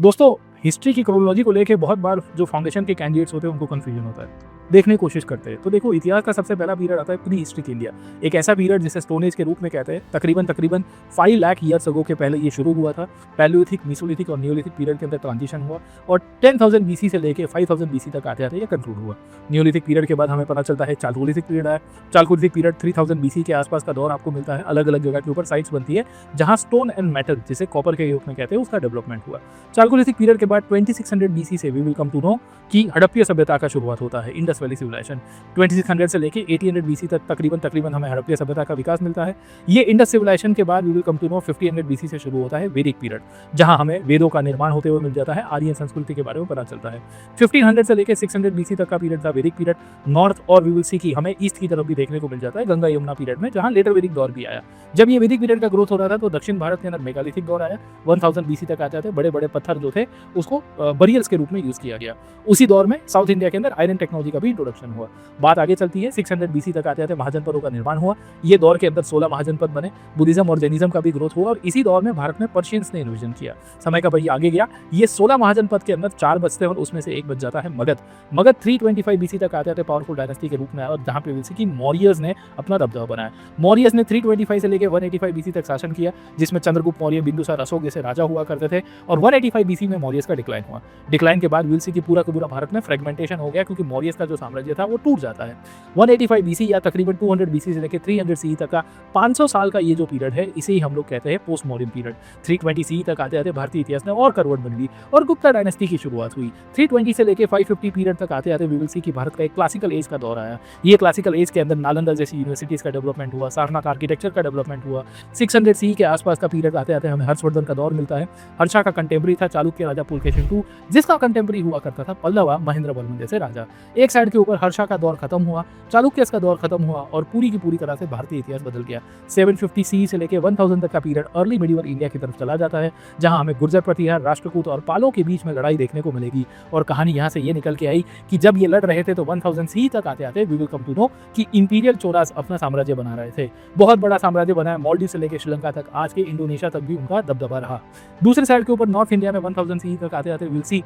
दोस्तों, हिस्ट्री की क्रोनोलॉजी को लेके बहुत बार जो फाउंडेशन के कैंडिडेट्स होते हैं उनको कन्फ्यूजन होता है। देखने की कोशिश करते हैं। तो देखो, इतिहास का सबसे पहला पीरियड आता है प्री हिस्ट्रिक इंडिया। एक ऐसा पीरियड जिसे स्टोन एज के रूप में कहते हैं। तकरीबन 5 लाख ईयर्स अगो के पहले ये शुरू हुआ था। पैलियोलिथिक, मेसोलिथिक और नियोलिथिक पीरियड के अंदर ट्रांजिशन हुआ और 10,000 बीसी से लेके 5000 बीसी तक आते-आते ये कंक्लूड हुआ। नियोलिथिक पीरियड के बाद हमें पता चलता है चालकोलिथिक पीरियड आया। चालकोलिथिक पीरियड 3000 बीसी के आसपास का दौर आपको मिलता है। अलग-अलग जगह के ऊपर साइट्स बनती है जहां स्टोन एंड मेटल, जिसे कॉपर के युग में कहते हैं, उसका डेवलपमेंट हुआ। चालकोलिथिक पीरियड के बाद 2600 बीसी से we will come to know कि हड़प्पीय सभ्यता का शुरुआत होता है, इंडस वैली सिविलाइजेशन। 2600 से लेके 1800 बीसी तक तकरीबन हमें हड़प्पीय सभ्यता का विकास मिलता है। ये इंडस सिविलाइजेशन के बाद we will come to know 1500 BC से शुरू होता है वैदिक पीरियड, जहां हमें वेदों का निर्माण होते हुए मिल जाता है। आर्यन संस्कृति के बारे में पता चलता है। 1500 से लेके 600 बीसी तक का पीरियड था वैदिक पीरियड। नॉर्थ और वी विल सी की हमें ईस्ट की तरफ भी देखने को मिल जाता है गंगा यमुना पीरियड में, जहां लेटर वैदिक दौर भी आया। जब ये वैदिक पीरियड का ग्रोथ हो रहा था तो दक्षिण भारत के अंदर मेगालिथिक दौर आया। 1000 बीसी तक आते थे। बड़े-बड़े पत्थर जो थे उसको बरियल्स के रूप में यूज किया गया। उसी दौर में साउथ इंडिया के अंदर आयरन टेक्नोलॉजी का भी इंट्रोडक्शन हुआ। बात आगे चलती है। 600 बीसी तक आते महाजनपदों का निर्माण हुआ। ये दौर के अंदर 16 महाजनपद बने। बुद्धिज्म और जैनिज्म का भी ग्रोथ हुआ और इसी दौर में भारत में पर्शियंस ने इन्वेजन किया। समय का पहिया आगे गया। ये 16 महाजनपद के अंदर 4 बचते हैं और उसमें से एक बच जाता है मगध। मगध 325 बीसी तक आते पावरफुल डायनेस्टी के रूप में आया और जहां पे विल की मौर्यस ने अपना दबदबा बनाया। मौर्यस ने 325 से लेकर 185 बीसी तक शासन किया, जिसमें चंद्रगुप्त मौर्य, बिंदुसार, अशोक जैसे राजा हुआ करते थे और 185 बीसी में मौर्यस का डिक्लाइन हुआ। डिक्लाइन के बाद विल सी की पूरा का पूरा भारत में फ्रेगमेंटेशन हो गया, क्योंकि मौर्यस का जो साम्राज्य था वो टूट जाता है। 185 बीसी या तकरीबन 200 बीसी से लेकर 300 सीई तक का 500 साल का ये जो पीरियड है, इसे ही हम लोग कहते हैं पोस्ट मॉडर्न पीरियड। 320 सीई तक आते भारतीय इतिहास में और करवट बन गई और गुप्ता डायनेस्टी की शुरुआत हुई। 320 से लेकर 550 पीरियड तक आते वी विल सी की भारत का एक क्लासिकल एज का दौर आया। ये क्लासिकल एज के अंदर नालंदा जैसी यूनिवर्सिटीज का डेवलपमेंट हुआ, सारनाथ आर्किटेक्चर का डेवलपमेंट हुआ। 600 सीई के आसपास का पीरियड आते हमें हर्षवर्धन का दौर मिलता है। हर्षा का कंटेम्पररी था चालुक्य राजा पुलकेशिन II, जिसका कंटेम्पररी हुआ करता था पल्लवा महेंद्रवर्मन जैसे राजा। एक साइड के ऊपर हर्षा का दौर खत्म हुआ, चालुक्य का दौर खत्म हुआ और पूरी की पूरी तरह से भारतीय इतिहास बदल गया। 750 सीई से लेकर 1000 तक का पीरियड अर्ली मिडिवल इंडिया की तरफ चला जाता है, जहां हमें गुर्जर प्रतिहार, राष्ट्रकूट और पालों के बीच में लड़ाई देखने को मिलेगी। और कहानी यहां से ये निकल के आई कि जब ये लड़ रहे थे तो 1000 सीई तक आते we will come to know कि इंपीरियल चोलास अपना साम्राज्य बना रहे थे। बहुत बड़ा साम्राज्य बनाया, मालदीव से लेकर श्रीलंका तक, आज के इंडोनेशिया तक भी उनका दबदबा रहा। दूसरे साइड के ऊपर नॉर्थ इंडिया में 1000 सीई तक आते विल सी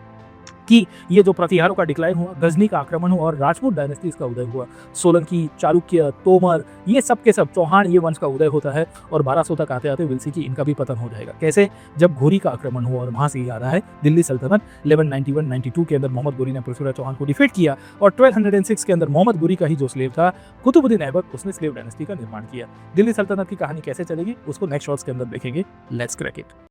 कि ये जो प्रतिहारों का डिक्लाइन हुआ, गजनी का आक्रमण हुआ और राजपूत डायनेस्टीज का उदय हुआ। सोलंकी, चालुक्य, तोमर, ये सब के सब चौहान, ये वंश का उदय होता है और 1200 तक आते विल की इनका भी पतन हो जाएगा। कैसे? जब घोरी का आक्रमण हुआ और वहां से ये आ रहा है दिल्ली सल्तनत। 1191-92 के अंदर मोहम्मद गोरी ने पृथ्वीराज चौहान को डिफीट किया और 1206 के अंदर मोहम्मद गोरी का ही जो स्लेव था कुतुबुद्दीन ऐबक, उसने स्लेव डायनेस्टी का निर्माण किया। दिल्ली सल्तनत की कहानी कैसे चलेगी उसको नेक्स्ट शॉर्ट्स के अंदर देखेंगे। Let's crack it.